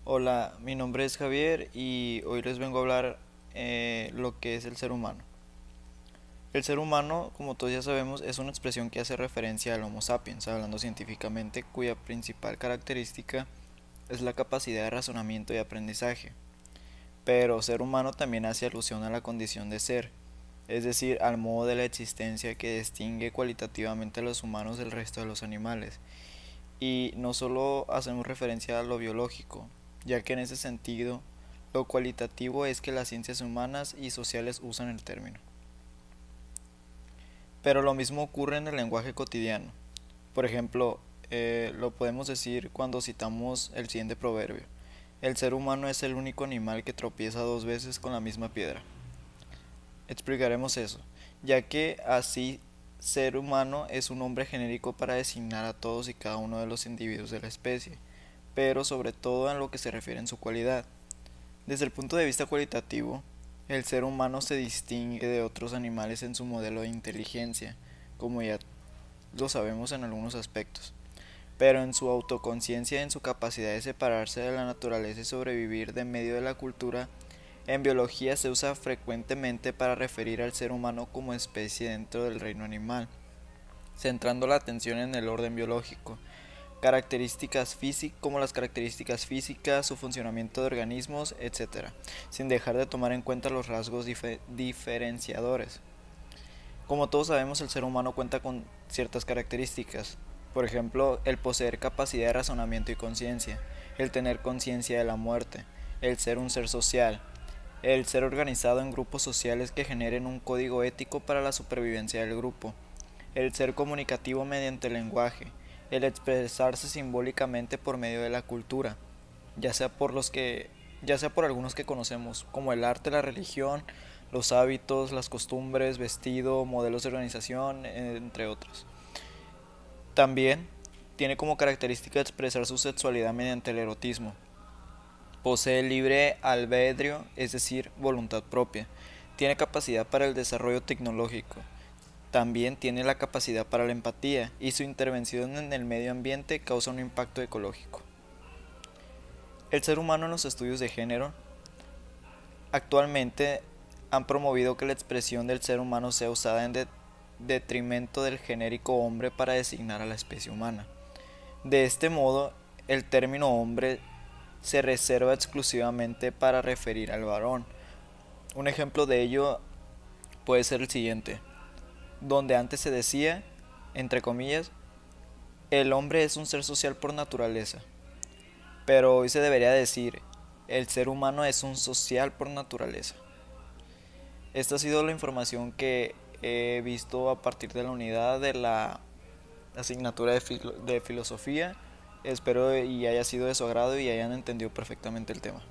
Hola, mi nombre es Javier y hoy les vengo a hablar lo que es el ser humano. El ser humano, como todos ya sabemos, es una expresión que hace referencia al Homo sapiens, hablando científicamente, cuya principal característica es la capacidad de razonamiento y aprendizaje. Pero ser humano también hace alusión a la condición de ser, es decir, al modo de la existencia que distingue cualitativamente a los humanos del resto de los animales. Y no solo hacemos referencia a lo biológico, ya que en ese sentido lo cualitativo es que las ciencias humanas y sociales usan el término. Pero lo mismo ocurre en el lenguaje cotidiano. Por ejemplo, lo podemos decir cuando citamos el siguiente proverbio. El ser humano es el único animal que tropieza dos veces con la misma piedra. Explicaremos eso, ya que así ser humano es un nombre genérico para designar a todos y cada uno de los individuos de la especie, pero sobre todo en lo que se refiere en su cualidad. Desde el punto de vista cualitativo, el ser humano se distingue de otros animales en su modelo de inteligencia, como ya lo sabemos en algunos aspectos, pero en su autoconciencia y en su capacidad de separarse de la naturaleza y sobrevivir de medio de la cultura. En biología se usa frecuentemente para referir al ser humano como especie dentro del reino animal, centrando la atención en el orden biológico, características físicas como las características físicas, su funcionamiento de organismos, etc., sin dejar de tomar en cuenta los rasgos diferenciadores. Como todos sabemos, el ser humano cuenta con ciertas características, por ejemplo, el poseer capacidad de razonamiento y conciencia, el tener conciencia de la muerte, el ser un ser social, el ser organizado en grupos sociales que generen un código ético para la supervivencia del grupo, el ser comunicativo mediante el lenguaje, el expresarse simbólicamente por medio de la cultura, ya sea por los que ya sea por algunos que conocemos, como el arte, la religión, los hábitos, las costumbres, vestido, modelos de organización, entre otros. También tiene como característica expresar su sexualidad mediante el erotismo. Posee libre albedrío, es decir, voluntad propia. Tiene capacidad para el desarrollo tecnológico. También tiene la capacidad para la empatía y su intervención en el medio ambiente causa un impacto ecológico. El ser humano en los estudios de género actualmente han promovido que la expresión del ser humano sea usada en detrimento del genérico hombre para designar a la especie humana. De este modo, el término hombre se reserva exclusivamente para referir al varón. Un ejemplo de ello puede ser el siguiente, donde antes se decía, entre comillas, el hombre es un ser social por naturaleza, pero hoy se debería decir, el ser humano es un social por naturaleza. Esta ha sido la información que he visto a partir de la unidad de la asignatura de filosofía. Espero y haya sido de su agrado y hayan entendido perfectamente el tema.